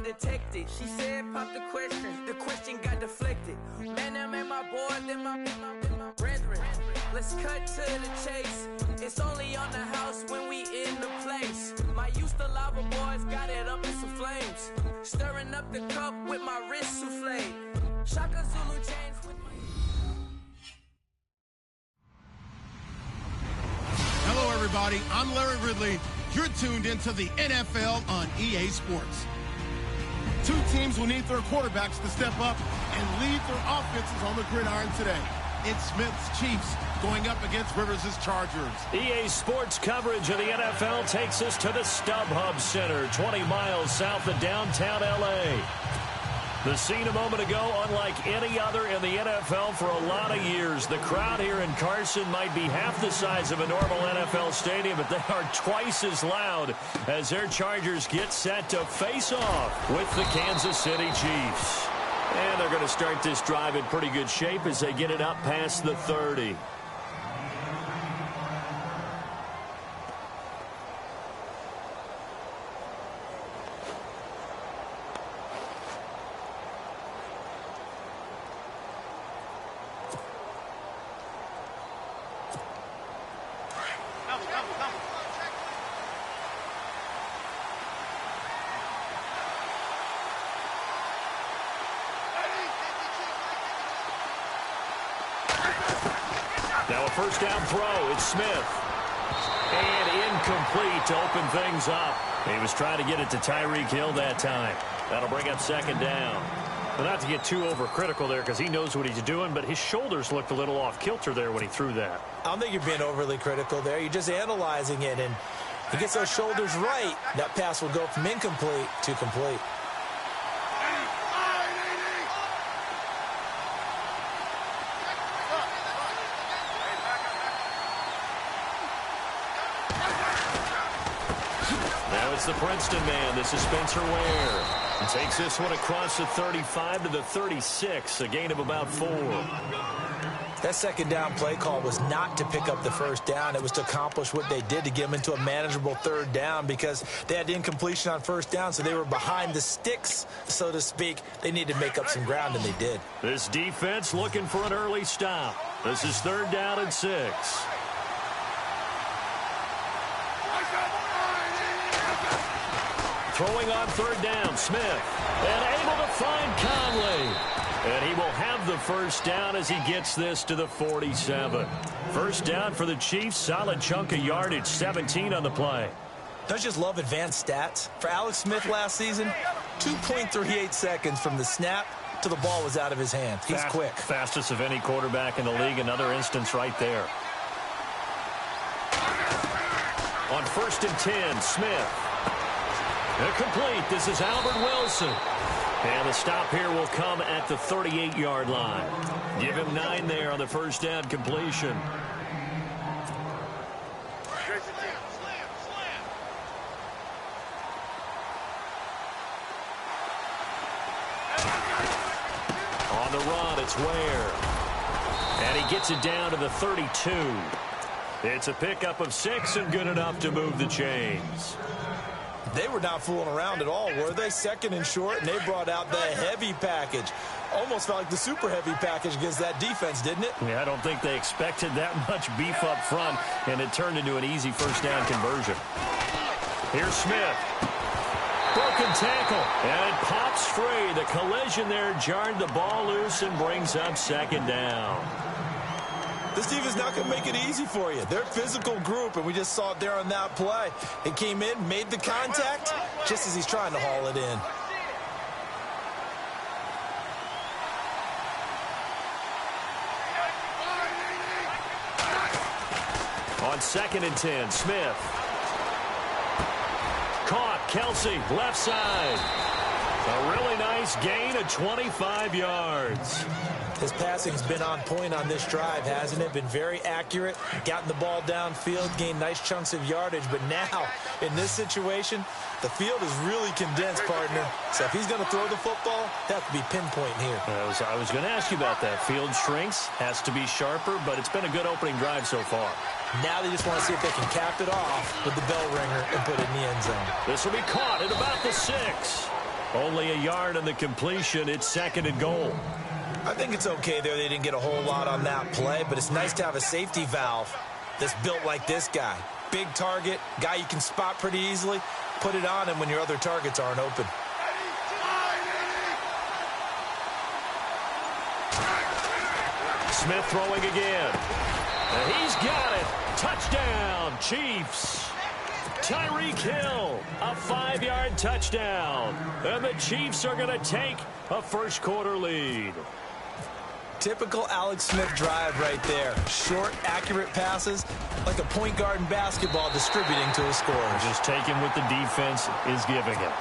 undetected. She said, pop the question got deflected. Man, that made my boy, then my brethren. Let's cut to the chase. It's only on the house when we in the place. My used to lava boys got it up in some flames. Stirring up the cup with my wrist souffle. Shaka Zulu chains with my... Hello, everybody. I'm Larry Ridley. You're tuned into the NFL on EA Sports. Two teams will need their quarterbacks to step up and lead their offenses on the gridiron today. It's Smith's Chiefs going up against Rivers' Chargers. EA Sports coverage of the NFL takes us to the StubHub Center, 20 miles south of downtown L.A. The scene a moment ago, unlike any other in the NFL for a lot of years. The crowd here in Carson might be half the size of a normal NFL stadium, but they are twice as loud as their Chargers get set to face off with the Kansas City Chiefs. And they're going to start this drive in pretty good shape as they get it up past the 30. Now a first down throw. It's Smith. And incomplete to open things up. He was trying to get it to Tyreek Hill that time. That'll bring up second down. Well, not to get too overcritical there because he knows what he's doing, but his shoulders looked a little off kilter there when he threw that. I don't think you're being overly critical there. You're just analyzing it, and he gets those shoulders right. That pass will go from incomplete to complete. It's the Princeton man. This is Spencer Ware. He takes this one across the 35 to the 36, a gain of about 4. That second down play call was not to pick up the first down. It was to accomplish what they did to get them into a manageable third down because they had incompletion on first down, so they were behind the sticks, so to speak. They needed to make up some ground, and they did. This defense looking for an early stop. This is third down and 6. Throwing on third down, Smith. And able to find Conley. And he will have the first down as he gets this to the 47. First down for the Chiefs. Solid chunk of yardage, 17 on the play. Don't you just love advanced stats? For Alex Smith last season, 2.38 seconds from the snap to the ball was out of his hands. He's quick. Fastest of any quarterback in the league. Another instance right there. On 1st and 10, Smith. Complete. This is Albert Wilson. And the stop here will come at the 38-yard line. Give him 9 there on the first down completion. On the run, it's Ware. And he gets it down to the 32. It's a pickup of 6 and good enough to move the chains. They were not fooling around at all, were they? Second and short, and they brought out the heavy package. Almost felt like the super heavy package against that defense, didn't it? Yeah, I don't think they expected that much beef up front, and it turned into an easy first down conversion. Here's Smith. Broken tackle, and it pops free. The collision there jarred the ball loose and brings up second down. This team is not going to make it easy for you. They're a physical group, and we just saw it there on that play. It came in, made the contact, just as he's trying to haul it in. On 2nd and 10, Smith. Caught, Kelsey, left side. A really nice gain of 25 yards. His passing's been on point on this drive, hasn't it? Been very accurate, gotten the ball downfield, gained nice chunks of yardage. But now, in this situation, the field is really condensed, partner. So if he's going to throw the football, that have to be pinpoint here. I was going to ask you about that. Field shrinks, has to be sharper, but it's been a good opening drive so far. Now they just want to see if they can cap it off with the bell ringer and put it in the end zone. This will be caught at about the 6. Only a yard on the completion. It's 2nd and goal. I think it's okay there. They didn't get a whole lot on that play, but it's nice to have a safety valve that's built like this guy. Big target, guy you can spot pretty easily. Put it on him when your other targets aren't open. Smith throwing again. And he's got it. Touchdown, Chiefs. Tyreek Hill, a 5-yard touchdown. And the Chiefs are going to take a first-quarter lead. Typical Alex Smith drive right there. Short, accurate passes, like a point guard in basketball distributing to his scorers. Just taking what the defense is giving him.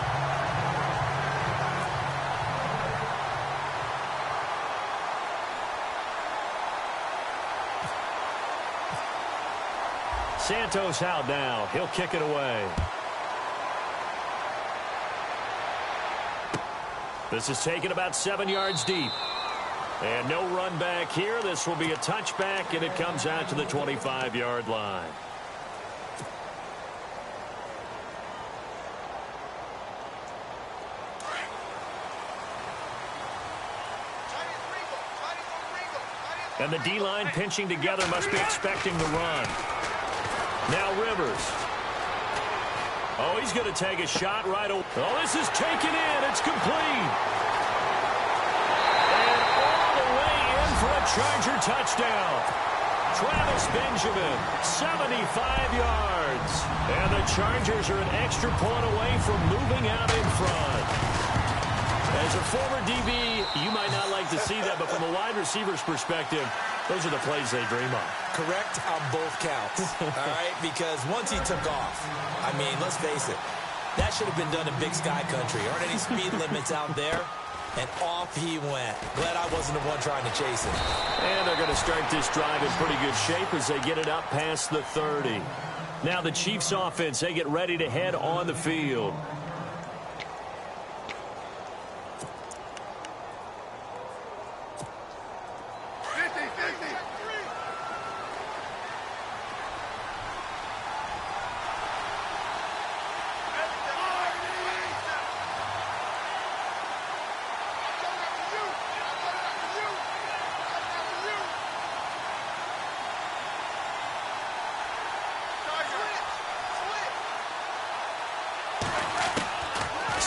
Santos out now. He'll kick it away. This is taken about 7 yards deep. And no run back here. This will be a touchback, and it comes out to the 25-yard line. And the D-line pinching together must be expecting the run. Now Rivers. Oh, he's going to take a shot right away. Oh, this is taken in. It's complete. And all the way in for a Charger touchdown. Travis Benjamin, 75 yards. And the Chargers are an extra point away from moving out in front. As a former DB, you might not like to see that, but from a wide receiver's perspective, those are the plays they dream of. Correct on both counts, all right? Because once he took off, I mean, let's face it, that should have been done in Big Sky Country. Aren't any speed limits out there? And off he went. Glad I wasn't the one trying to chase it. And they're going to start this drive in pretty good shape as they get it up past the 30. Now the Chiefs offense, they get ready to head on the field.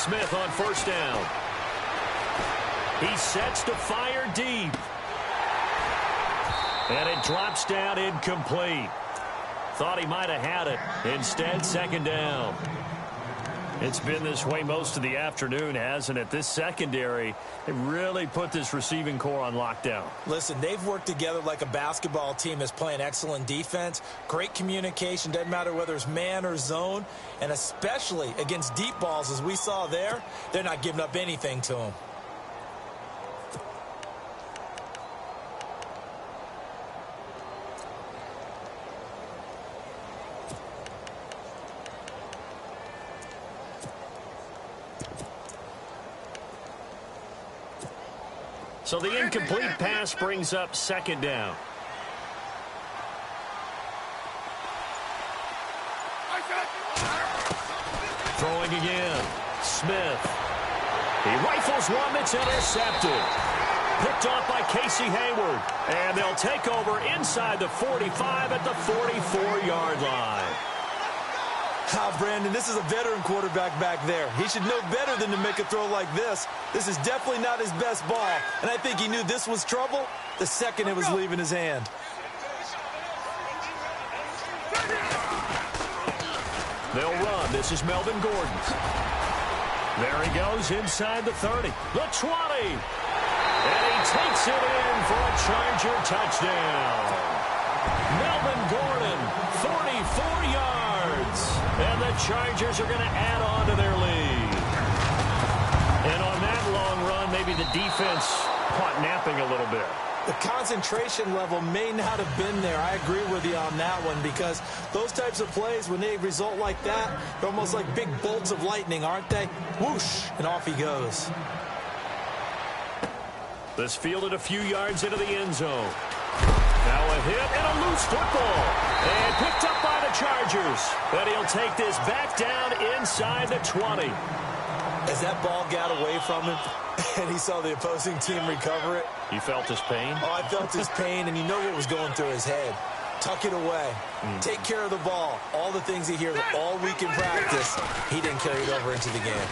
Smith on first down. He sets to fire deep. And it drops down incomplete. Thought he might have had it. Instead, 2nd down. It's been this way most of the afternoon, hasn't it? This secondary, it really put this receiving core on lockdown. Listen, they've worked together like a basketball team that's playing excellent defense. Great communication, doesn't matter whether it's man or zone. And especially against deep balls, as we saw there, they're not giving up anything to them. So the incomplete pass brings up 2nd down. Throwing again. Smith. He rifles one that's intercepted. Picked off by Casey Hayward. And they'll take over inside the 45 at the 44-yard line. Brandon, this is a veteran quarterback back there. He should know better than to make a throw like this. This is definitely not his best ball, and I think he knew this was trouble the second it was leaving his hand. They'll run. This is Melvin Gordon. There he goes inside the 30. The 20. And he takes it in for a Charger touchdown. Melvin Gordon, 44 yards. And the Chargers are going to add on to their lead. And on that long run, maybe the defense caught napping a little bit. The concentration level may not have been there. I agree with you on that one, because those types of plays, when they result like that, they're almost like big bolts of lightning, aren't they? Whoosh, and off he goes. This fielded a few yards into the end zone. Now a hit and a loose football. And picked up by the Chargers. And he'll take this back down inside the 20. As that ball got away from him and he saw the opposing team recover it. You felt his pain? Oh, I felt his pain, and you know what was going through his head. Tuck it away. Take care of the ball. All the things he hears all week in practice, he didn't carry it over into the game.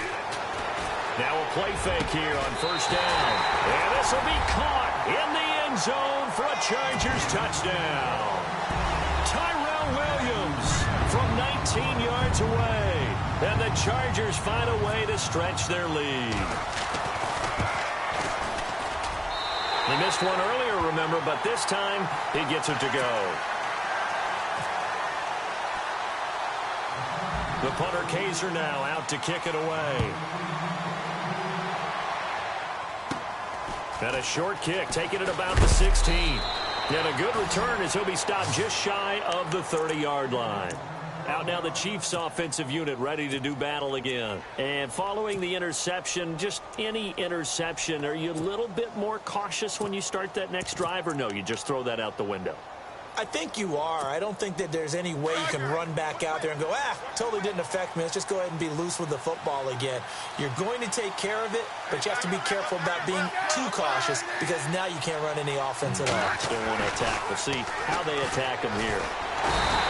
Now a play fake here on first down. And this will be caught in the end zone for a Chargers touchdown. Tyrell Williams from 19 yards away. And the Chargers find a way to stretch their lead. He missed one earlier, remember, but this time he gets it to go. The punter Kaiser now out to kick it away. And a short kick, taking it about the 16. And a good return as he'll be stopped just shy of the 30-yard line. Out now the Chiefs offensive unit ready to do battle again. And following the interception, just any interception, are you a little bit more cautious when you start that next drive, or no, you just throw that out the window? I think you are. I don't think that there's any way you can run back out there and go, totally didn't affect me. Let's just go ahead and be loose with the football again. You're going to take care of it, but you have to be careful about being too cautious because now you can't run any offense at all. Still want to attack. We'll see how they attack him here.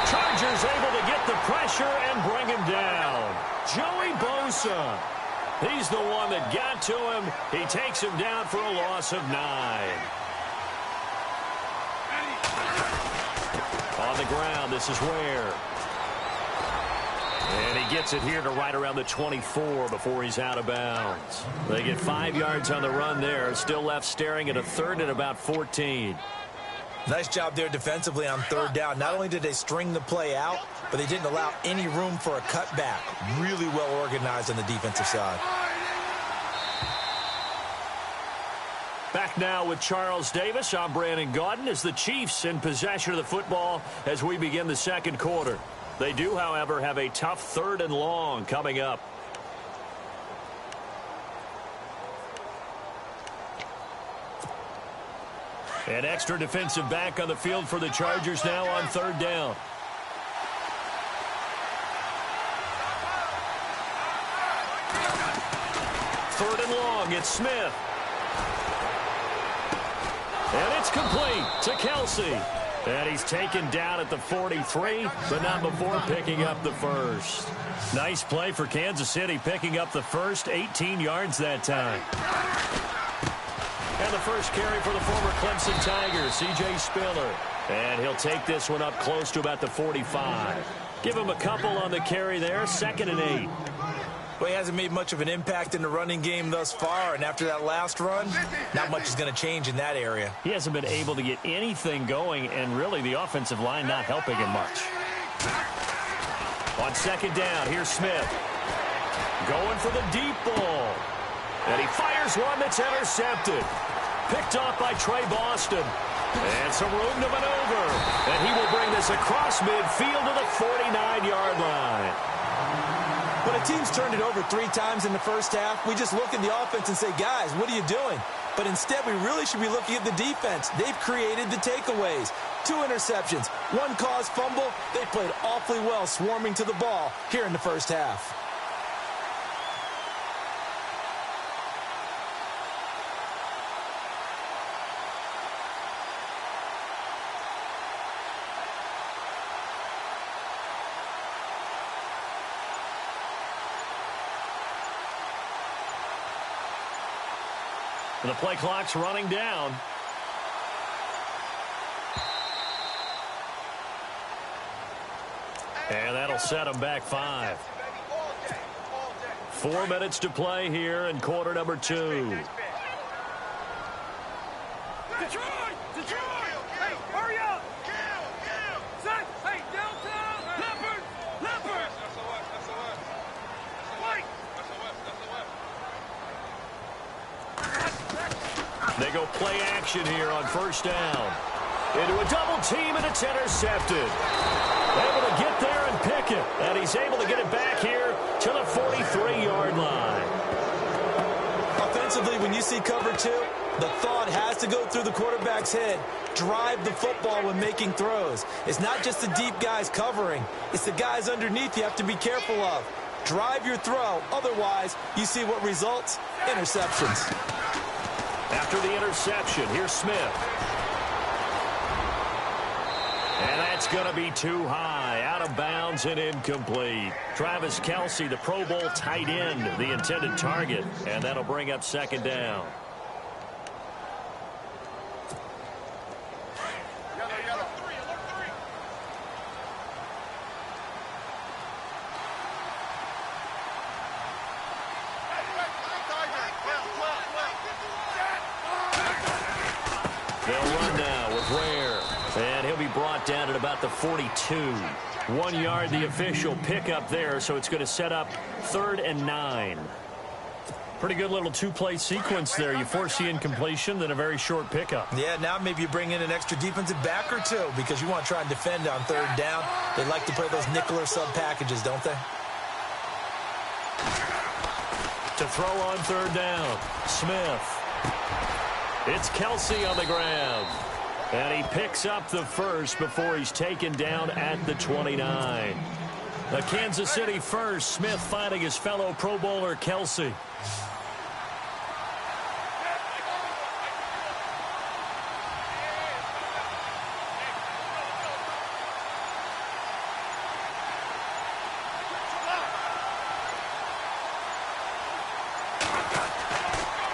Chargers able to get the pressure and bring him down. Joey Bosa. He's the one that got to him. He takes him down for a loss of 9. On the ground, this is Ware. And he gets it here to right around the 24 before he's out of bounds. They get 5 yards on the run there. Still left staring at a third and about 14. Nice job there defensively on third down. Not only did they string the play out, but they didn't allow any room for a cutback. Really well organized on the defensive side. Back now with Charles Davis. I'm Brandon Gaudin as the Chiefs in possession of the football as we begin the second quarter. They do, however, have a tough third and long coming up. An extra defensive back on the field for the Chargers now on third down. Third and long, it's Smith. And it's complete to Kelsey. And he's taken down at the 43, but not before picking up the first. Nice play for Kansas City, picking up the first, 18 yards that time. And the first carry for the former Clemson Tigers, C.J. Spiller. And he'll take this one up close to about the 45. Give him a couple on the carry there, 2nd and 8. Well, he hasn't made much of an impact in the running game thus far, and after that last run, not much is going to change in that area. He hasn't been able to get anything going, and really the offensive line not helping him much. On second down, here's Smith. Going for the deep ball. And he fires one that's intercepted. Picked off by Trey Boston. And some room to maneuver. And he will bring this across midfield to the 49-yard line. When a team's turned it over 3 times in the first half, we just look at the offense and say, guys, what are you doing? But instead, we really should be looking at the defense. They've created the takeaways. 2 interceptions, 1 caused fumble. They played awfully well swarming to the ball here in the first half. The play clock's running down. And that'll set them back 5. 4 minutes to play here in quarter number 2. Detroit! Hey, hurry up! Set! Hey, downtown! Leopard! They go play action here on first down. Into a double team, and it's intercepted. Able to get there and pick it. And he's able to get it back here to the 43-yard line. Offensively, when you see cover 2, the thought has to go through the quarterback's head. Drive the football when making throws. It's not just the deep guys covering. It's the guys underneath you have to be careful of. drive your throw. Otherwise, you see what results? Interceptions. After the interception, here's Smith. And that's going to be too high, out of bounds and incomplete. Travis Kelce, the Pro Bowl tight end, the intended target, and that'll bring up second down. They'll run now with Ware. And he'll be brought down at about the 42. 1 yard, the official pickup there, so it's going to set up 3rd and 9. Pretty good little two-play sequence there. You force the incompletion, then a very short pickup. Yeah, now maybe you bring in an extra defensive back or two because you want to try and defend on 3rd down. They like to play those nickel or sub packages, don't they? To throw on 3rd down, Smith. It's Kelce on the ground. And he picks up the first before he's taken down at the 29. A Kansas City first, Smith finding his fellow Pro Bowler Kelce.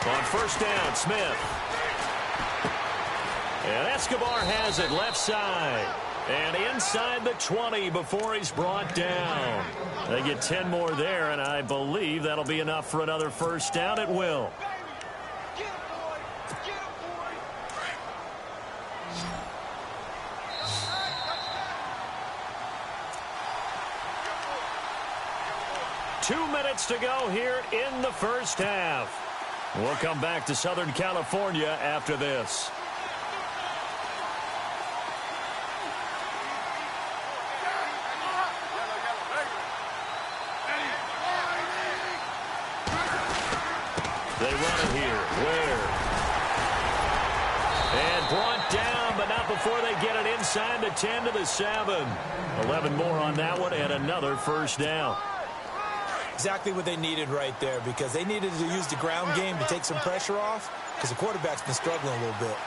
On 1st down, Smith. And Escobar has it left side. And inside the 20 before he's brought down. They get 10 more there, and I believe that'll be enough for another 1st down. It will. Get him, boy. Get him, boy. 2 minutes to go here in the 1st half. We'll come back to Southern California after this. They run it here. Ware. And brought down, but not before they get it inside the 10 to the 7. 11 more on that one and another 1st down. Exactly what they needed right there because they needed to use the ground game to take some pressure off because the quarterback's been struggling a little bit.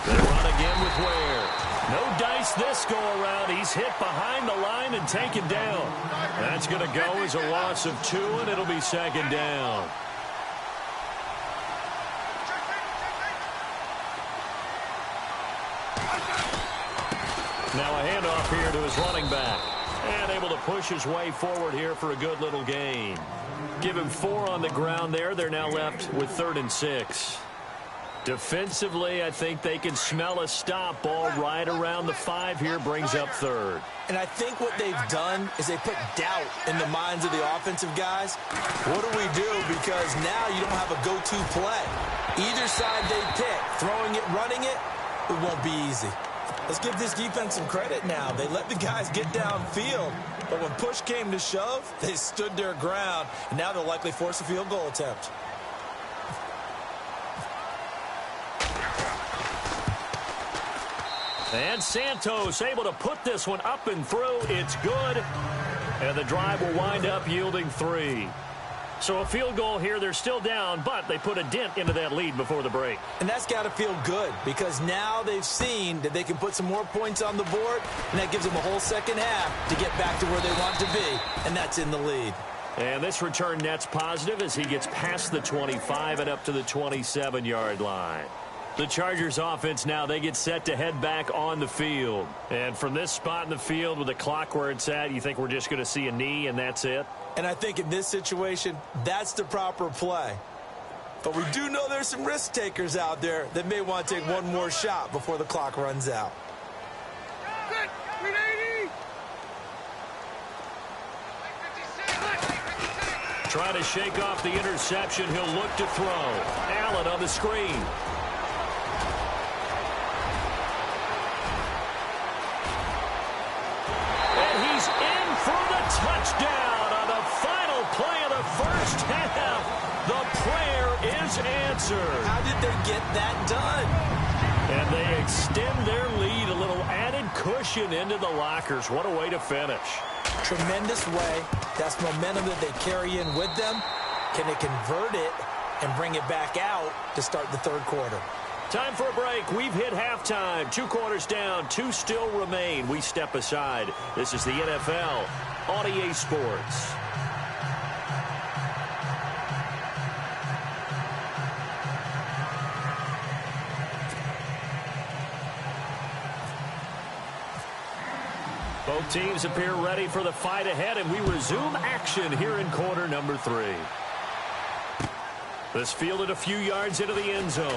They run again with Ware. No dice this go-around. He's hit behind the line and taken down. That's going to go as a loss of 2, and it'll be 2nd down. Now a handoff here to his running back. And able to push his way forward here for a good little gain. Give him 4 on the ground there. They're now left with 3rd and 6. Defensively, I think they can smell a stop ball right around the 5 here, brings up 3rd. And I think what they've done is they put doubt in the minds of the offensive guys. What do we do? Because now you don't have a go-to play. Either side they pick, throwing it, running it, it won't be easy. Let's give this defense some credit now. They let the guys get downfield, but when push came to shove, they stood their ground, and now they'll likely force a field goal attempt. And Santos able to put this one up and through. It's good. And the drive will wind up yielding 3. So a field goal here. They're still down, but they put a dent into that lead before the break. And that's got to feel good because now they've seen that they can put some more points on the board, and that gives them a whole 2nd half to get back to where they want to be, and that's in the lead. And this return net's positive as he gets past the 25 and up to the 27-yard line. The Chargers offense now, they get set to head back on the field. And from this spot in the field with the clock where it's at, you think we're just going to see a knee and that's it? And I think in this situation, that's the proper play. But we do know there's some risk takers out there that may want to take one more shot before the clock runs out. Good. 380. Trying to shake off the interception. He'll look to throw. Allen on the screen. And he's in for the touchdown on the final play of the 1st half. The prayer is answered. How did they get that done? And they extend their lead, a little added cushion into the lockers. What a way to finish. tremendous way. That's momentum that they carry in with them. Can they convert it and bring it back out to start the third quarter? Time for a break. We've hit halftime. 2 quarters down. 2 still remain. We step aside. This is the NFL on EA Sports. Both teams appear ready for the fight ahead, and we resume action here in quarter number 3. This fielded a few yards into the end zone.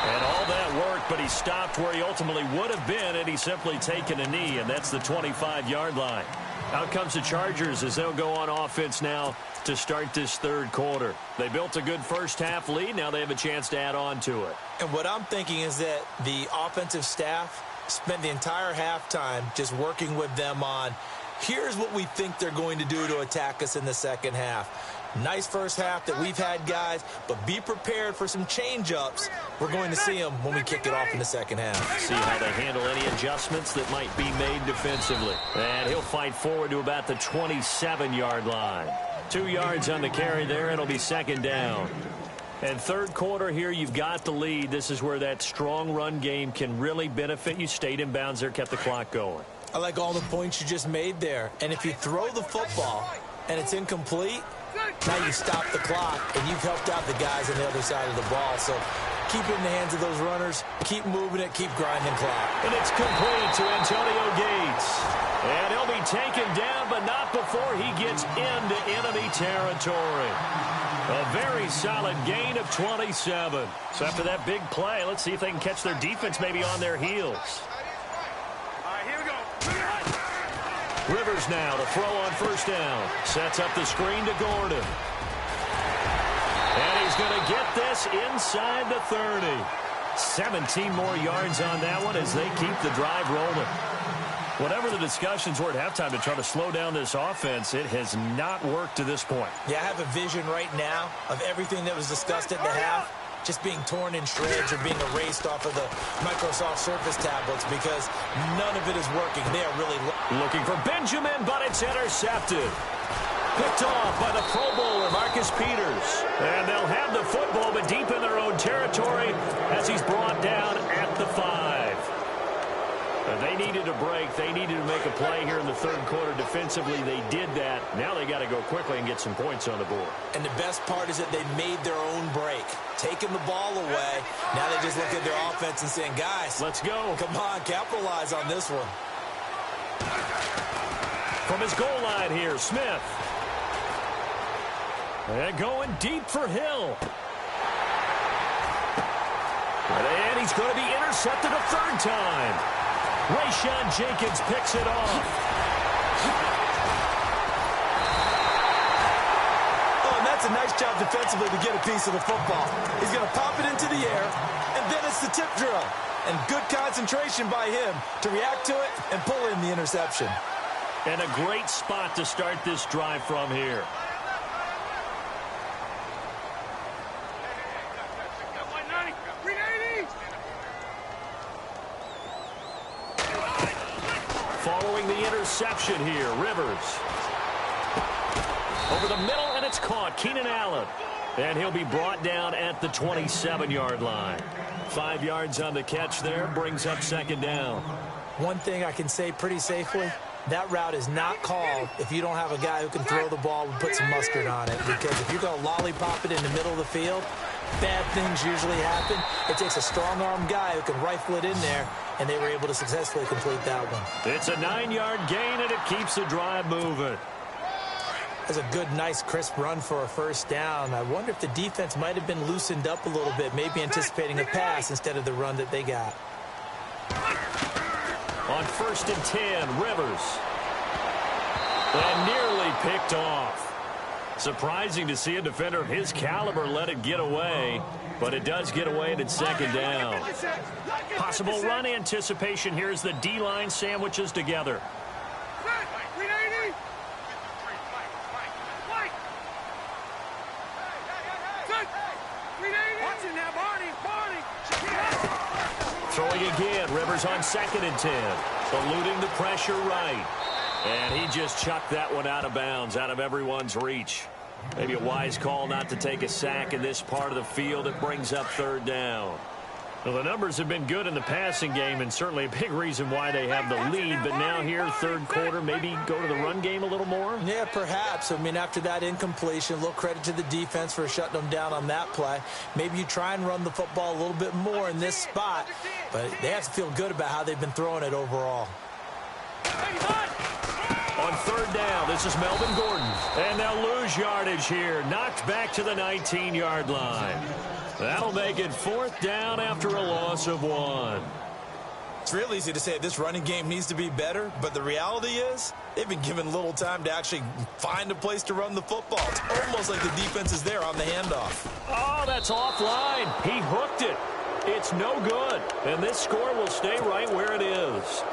And all that worked, but he stopped where he ultimately would have been had he simply taken a knee, and that's the 25-yard line. Out comes the Chargers as they'll go on offense now to start this third quarter. They built a good first-half lead. Now they have a chance to add on to it. And what I'm thinking is that the offensive staff spent the entire halftime just working with them on, here's what we think they're going to do to attack us in the second half. Nice first half that we've had, guys, but be prepared for some change-ups. We're going to see them when we kick it off in the second half. See how they handle any adjustments that might be made defensively. And he'll fight forward to about the 27-yard line. 2 yards on the carry there. It'll be second down. And third quarter here, you've got the lead. This is where that strong run game can really benefit you. Stayed in bounds there, kept the clock going. I like all the points you just made there. And if you throw the football and it's incomplete, now you stop the clock, and you've helped out the guys on the other side of the ball. So keep it in the hands of those runners. Keep moving it. Keep grinding clock. And it's complete to Antonio Gates. And he'll be taken down, but not before he gets into enemy territory. A very solid gain of 27. So after that big play, let's see if they can catch their defense maybe on their heels. All right, here we go. Rivers now to throw on first down. Sets up the screen to Gordon. And he's going to get this inside the 30. 17 more yards on that one as they keep the drive rolling. Whatever the discussions were at halftime to try to slow down this offense, it has not worked to this point. Yeah, I have a vision right now of everything that was discussed at the half just being torn in shreds or being erased off of the Microsoft Surface tablets because none of it is working. They are really looking for Benjamin, but it's intercepted. Picked off by the Pro Bowler, Marcus Peters. And they'll have the football, but deep in their own territory as he's brought down at the 5. They needed a break. They needed to make a play here in the third quarter. Defensively, they did that. Now they got to go quickly and get some points on the board. And the best part is that they made their own break. Taking the ball away. Now they just look at their offense and saying, guys, let's go. Come on, capitalize on this one. From his goal line here, Smith. And going deep for Hill. And he's going to be intercepted a third time. Rayshawn Jenkins picks it off. Oh, and that's a nice job defensively to get a piece of the football. He's going to pop it into the air, and then it's the tip drill. And good concentration by him to react to it and pull in the interception. And a great spot to start this drive from here. Following the interception here, Rivers. Over the middle, and it's caught. Keenan Allen. And he'll be brought down at the 27-yard line. 5 yards on the catch there, brings up second down. One thing I can say pretty safely, that route is not called if you don't have a guy who can throw the ball and put some mustard on it. Because if you're going to lollipop it in the middle of the field, bad things usually happen. It takes a strong-arm guy who can rifle it in there, and they were able to successfully complete that one. It's a 9-yard gain, and it keeps the drive moving. That's a good, nice, crisp run for a first down. I wonder if the defense might have been loosened up a little bit, maybe anticipating a pass instead of the run that they got. On 1st and 10, Rivers. And nearly picked off. Surprising to see a defender of his caliber let it get away, but it does get away and it's second down. Possible run anticipation here as the D-line sandwiches together. Throwing again, Rivers on 2nd and 10. eluding the pressure right. And he just chucked that one out of bounds, out of everyone's reach. Maybe a wise call not to take a sack in this part of the field. It brings up third down. Well, the numbers have been good in the passing game, and certainly a big reason why they have the lead. But now here, third quarter, maybe go to the run game a little more? Yeah, perhaps. I mean, after that incompletion, a little credit to the defense for shutting them down on that play. Maybe you try and run the football a little bit more in this spot, but they have to feel good about how they've been throwing it overall. On third down, this is Melvin Gordon. And they'll lose yardage here. Knocked back to the 19-yard line. That'll make it fourth down after a loss of 1. It's real easy to say this running game needs to be better, but the reality is they've been given little time to actually find a place to run the football. It's almost like the defense is there on the handoff. Oh, that's offline. He hooked it. It's no good. And this score will stay right where it is.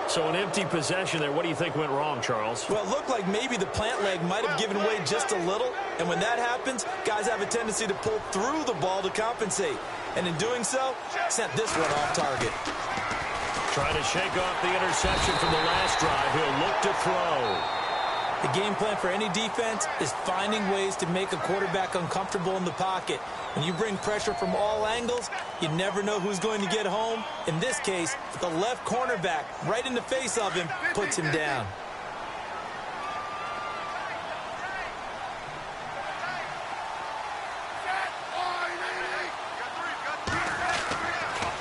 So an empty possession there. What do you think went wrong, Charles? Well, it looked like maybe the plant leg might have given way just a little. And when that happens, guys have a tendency to pull through the ball to compensate. And in doing so, sent this one off target. Trying to shake off the interception from the last drive. He'll look to throw. The game plan for any defense is finding ways to make a quarterback uncomfortable in the pocket. When you bring pressure from all angles, you never know who's going to get home. In this case, the left cornerback, right in the face of him, puts him down.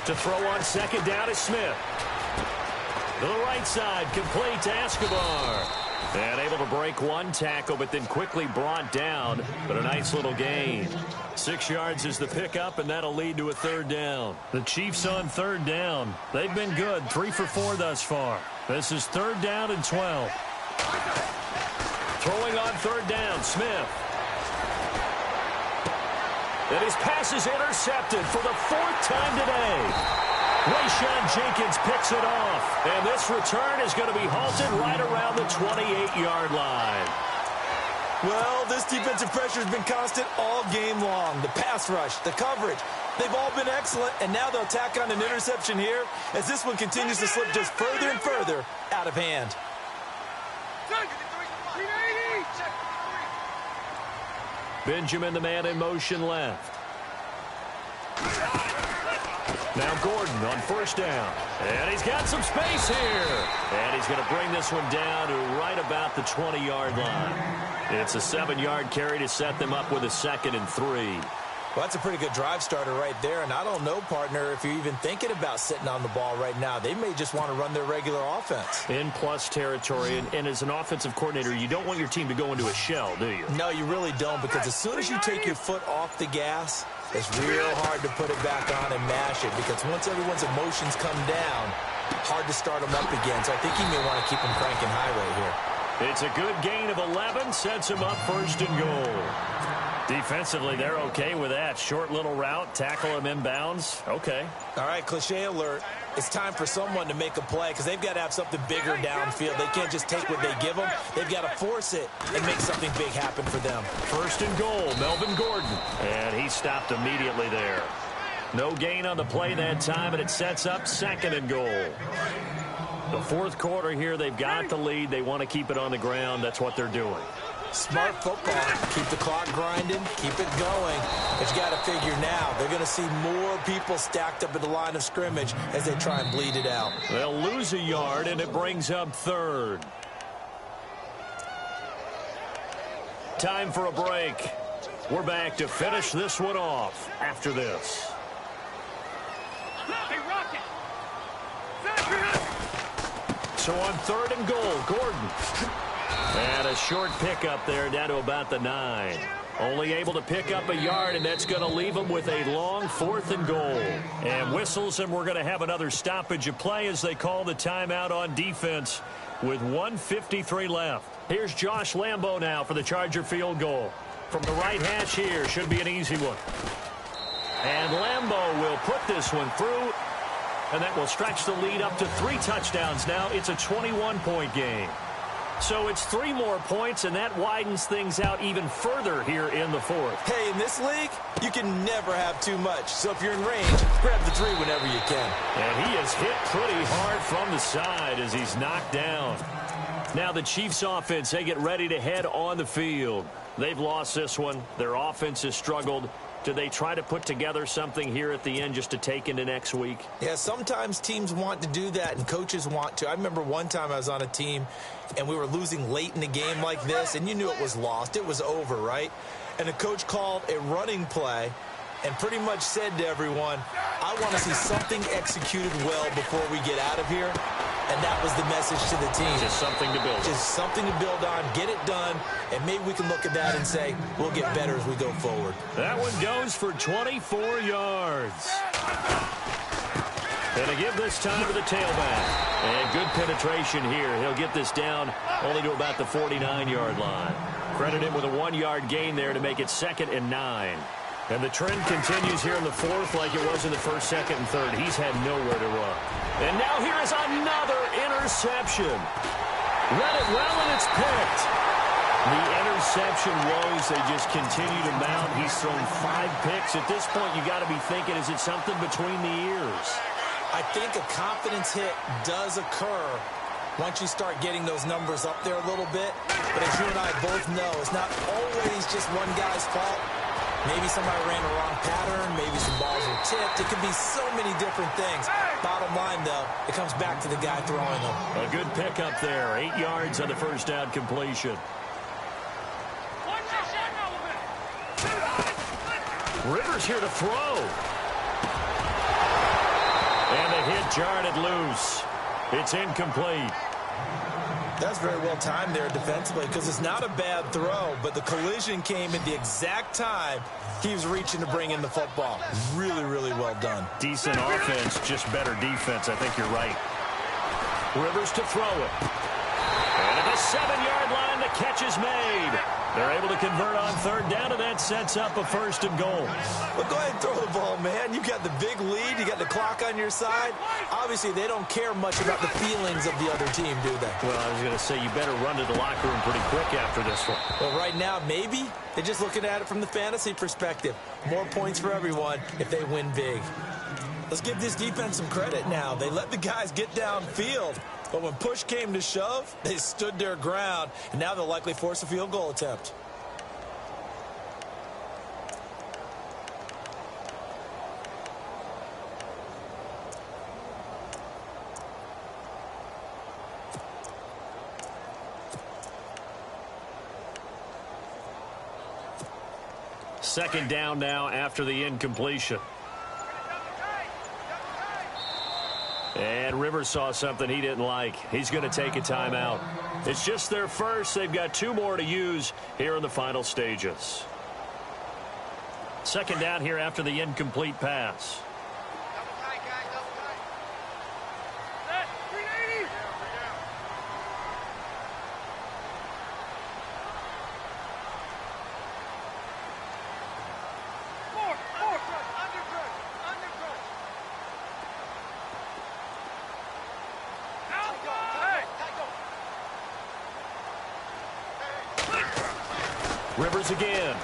To throw on second down is Smith. To the right side, complete to Escobar. And able to break one tackle, but then quickly brought down. But a nice little gain. 6 yards is the pickup, and that'll lead to a third down. The Chiefs on third down. They've been good, 3 for 4 thus far. This is third down and 12. Throwing on third down, Smith. And his pass is intercepted for the 4th time today. Rayshawn Jenkins picks it off. And this return is going to be halted right around the 28-yard line. Well, this defensive pressure has been constant all game long. The pass rush, the coverage, they've all been excellent. And now they'll tack on an interception here as this one continues to slip just further and further out of hand. Benjamin, the man in motion left. Now Gordon on first down. And he's got some space here. And he's going to bring this one down to right about the 20-yard line. It's a 7-yard carry to set them up with a 2nd and 3. Well, that's a pretty good drive starter right there. And I don't know, partner, if you're even thinking about sitting on the ball right now. They may just want to run their regular offense. In plus territory. And as an offensive coordinator, you don't want your team to go into a shell, do you? No, you really don't, because as soon as you take your foot off the gas, it's real hard to put it back on and mash it, because once everyone's emotions come down, hard to start them up again. So I think you may want to keep them cranking high right here. It's a good gain of 11, sets him up 1st and goal. Defensively, they're okay with that. Short little route, tackle him inbounds. Okay. All right, cliche alert. It's time for someone to make a play, because they've got to have something bigger downfield. They can't just take what they give them. They've got to force it and make something big happen for them. 1st and goal, Melvin Gordon. And he stopped immediately there. No gain on the play that time, and it sets up 2nd and goal. The 4th quarter here, they've got the lead. They want to keep it on the ground. That's what they're doing. Smart football. Keep the clock grinding. Keep it going. But you got to figure now, they're going to see more people stacked up at the line of scrimmage as they try and bleed it out. They'll lose a yard, and it brings up 3rd. Time for a break. We're back to finish this one off after this. So on 3rd and goal, Gordon. And a short pickup there down to about the 9. Only able to pick up a yard, and that's going to leave them with a long 4th and goal. And whistles, and we're going to have another stoppage of play as they call the timeout on defense with 1:53 left. Here's Josh Lambo now for the Charger field goal. From the right hash here, should be an easy one. And Lambo will put this one through, and that will stretch the lead up to 3 touchdowns now. It's a 21-point game. So it's 3 more points, and that widens things out even further here in the fourth. Hey, in this league, you can never have too much. So if you're in range, grab the 3 whenever you can. And he is hit pretty hard from the side as he's knocked down. Now the Chiefs offense, they get ready to head on the field. They've lost this one. Their offense has struggled. Do they try to put together something here at the end just to take into next week? Yeah, sometimes teams want to do that and coaches want to. I remember one time I was on a team and we were losing late in the game like this, and you knew it was lost. It was over, right? And the coach called a running play and pretty much said to everyone, I want to see something executed well before we get out of here. And that was the message to the team. Just something to build on. Just something to build on, get it done, and maybe we can look at that and say, we'll get better as we go forward. That one goes for 24 yards. And to give this time to the tailback. And good penetration here. He'll get this down only to about the 49-yard line. Credit him with a 1-yard gain there to make it 2nd and 9. And the trend continues here in the fourth like it was in the first, second, and third. He's had nowhere to run. And now here is another interception. Read it well, and it's picked. The interception woes, they just continue to mount. He's thrown 5 picks. At this point, you got to be thinking, is it something between the ears? I think a confidence hit does occur once you start getting those numbers up there a little bit. But as you and I both know, it's not always just one guy's fault. Maybe somebody ran the wrong pattern. Maybe some balls were tipped. It could be so many different things. Bottom line, though, it comes back to the guy throwing them. A good pickup there. 8 yards on the first down completion. Rivers here to throw. And the hit jarred it loose. It's incomplete. That's very well timed there defensively because it's not a bad throw, but the collision came at the exact time he was reaching to bring in the football. Really, really well done. Decent offense, just better defense. I think you're right. Rivers to throw it. And at the 7-yard line, the catch is made. They're able to convert on 3rd down, and that sets up a 1st and goal. Well, go ahead and throw the ball, man. You got the big lead. You got the clock on your side. Obviously, they don't care much about the feelings of the other team, do they? Well, I was going to say, you better run to the locker room pretty quick after this one. Well, right now, maybe they're just looking at it from the fantasy perspective. More points for everyone if they win big. Let's give this defense some credit now. They let the guys get downfield. But when push came to shove, they stood their ground, and now they'll likely force a field goal attempt. Second down now after the incompletion. And Rivers saw something he didn't like. He's going to take a timeout. It's just their first. They've got 2 more to use here in the final stages. Second down here after the incomplete pass. Rivers again.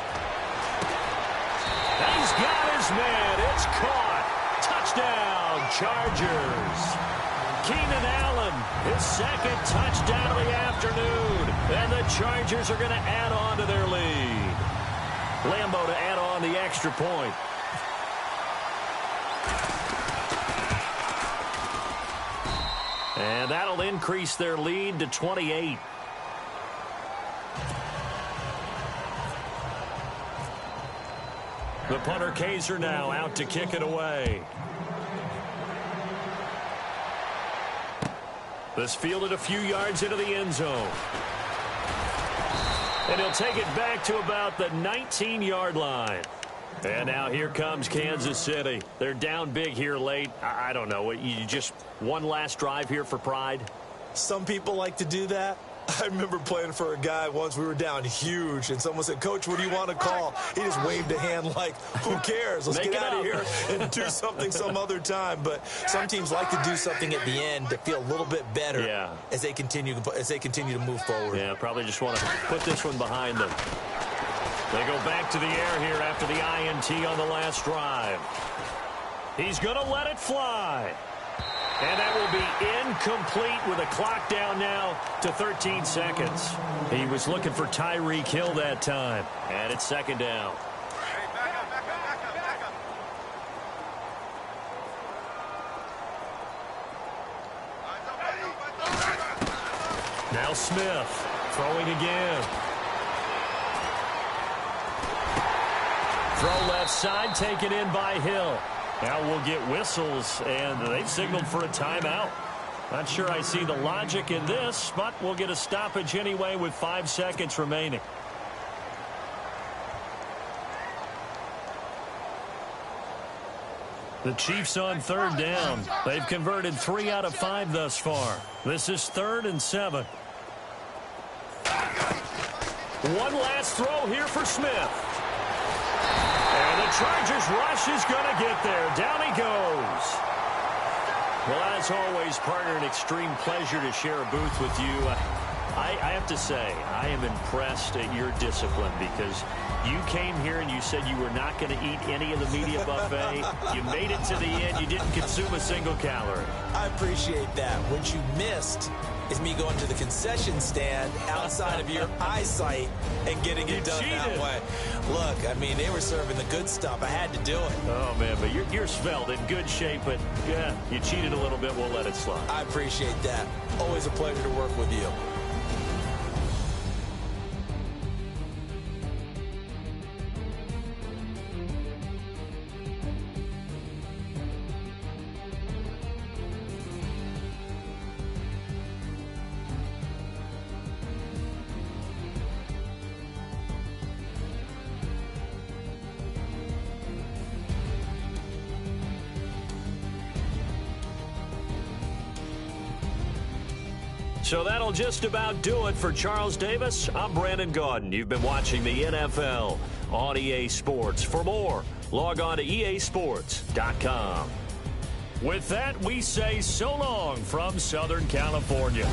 And he's got his man. It's caught. Touchdown, Chargers. Keenan Allen, his 2nd touchdown of the afternoon. And the Chargers are going to add on to their lead. Lambeau to add on the extra point. And that'll increase their lead to 28. The punter Kaiser now out to kick it away. This fielded a few yards into the end zone. And he'll take it back to about the 19-yard line. And now here comes Kansas City. They're down big here late. I don't know. You just one last drive here for pride? Some people like to do that. I remember playing for a guy once. We were down huge, and someone said, "Coach, what do you want to call?" He just waved a hand like, who cares? Let's get out of here and do something some other time. But some teams like to do something at the end to feel a little bit better as they continue to move forward. Yeah, probably just want to put this one behind them. They go back to the air here after the INT on the last drive. He's going to let it fly. And that will be incomplete with a clock down now to 13 seconds. He was looking for Tyreek Hill that time. And it's second down. Hey, back up. Now Smith throwing again. Throw left side, taken in by Hill. Now we'll get whistles, and they've signaled for a timeout. Not sure I see the logic in this, but we'll get a stoppage anyway with 5 seconds remaining. The Chiefs on third down. They've converted 3 out of 5 thus far. This is 3rd and 7. One last throw here for Smith. And the Chargers rush is going to get there. Down he goes. Well, as always, partner, an extreme pleasure to share a booth with you. I have to say, I am impressed at your discipline because you came here and you said you were not going to eat any of the media buffet. You made it to the end. You didn't consume a single calorie. I appreciate that. What you missed is me going to the concession stand outside of your eyesight and getting it done that way. Look, I mean, they were serving the good stuff. I had to do it. Oh, man, but you're svelte, in good shape, but, yeah, you cheated a little bit. We'll let it slide. I appreciate that. Always a pleasure to work with you. So that'll just about do it for Charles Davis. I'm Brandon Gaudin. You've been watching the NFL on EA Sports. For more, log on to easports.com. With that, we say so long from Southern California.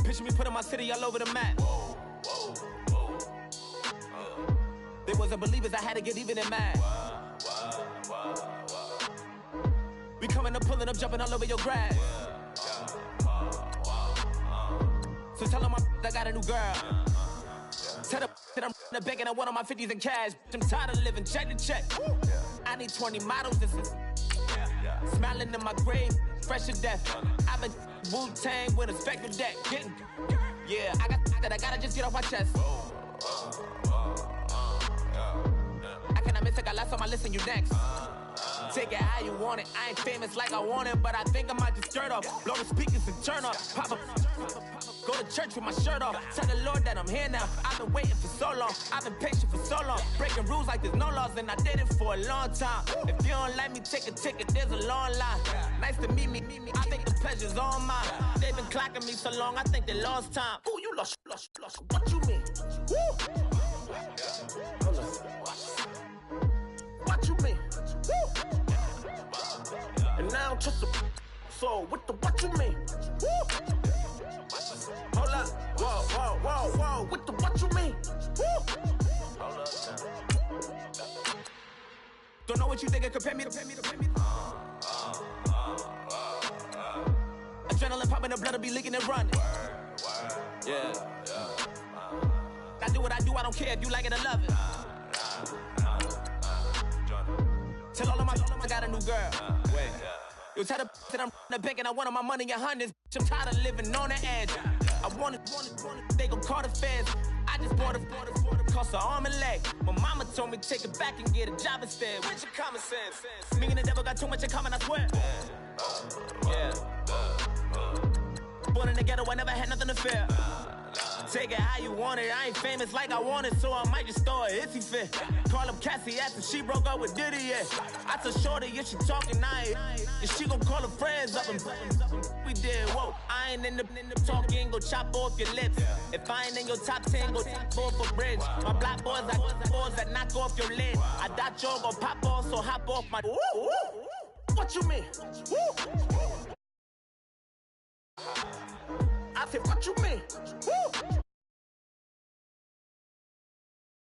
Picture me putting my city all over the map. They wasn't believers, I had to get even and mad. We coming up, pulling up, jumping all over your grass. So tell them I got a new girl. Tell them that I'm in the bank and I want all my 50s in cash. I'm tired of living check to check. I need 20 models. This is smiling in my grave, fresh to death. I've been Wu-Tang with a spectral deck. Yeah, I gotta just get off my chest. I cannot miss it, I last on my list and you next. Take it how you want it. I ain't famous like I want it, but I think I might just skirt off. Blow the speakers and turn off. Pop up. Go to church with my shirt off. Tell the Lord that I'm here now. I've been waiting for so long. I've been patient for so long. Breaking rules like there's no laws, and I did it for a long time. If you don't like me, take a ticket. There's a long line. Nice to meet me. I think the pleasure's all mine. They've been clocking me so long, I think they lost time. Ooh, you lost. What you mean? Woo! What you mean? Woo! And now I'm just a so what you mean? Woo! Hold up, whoa, what you mean? Woo! Hold up. Don't know what you think, compare me. Adrenaline popping, the blood will be leaking and running. Yeah. I do what I do, I don't care if you like it or love it. Tell all of my I got a new girl. Wait. You tell the that I'm in the bank and I want all my money in hundreds. I'm tired of living on the edge. I want it, they gon' call the feds. I just bought a cost an arm and leg. My mama told me take it back and get a job instead. Where's your common sense? Me and the devil got too much in common, I swear. Yeah. Born in the ghetto, I never had nothing to fear. Take it how you want it. I ain't famous like I want it, so I might just throw a hissy fit. Call up Cassie after she broke up with Diddy, yeah. I told Shorty if she talking, and she gon' call her friends up and we did, whoa. I ain't in the talking, go chop off your lips. If I ain't in your top 10, go top off a bridge. My black boys that knock off your lid. I doubt y'all gon' pop off, so hop off my. What you mean? I said, what you mean? Woo!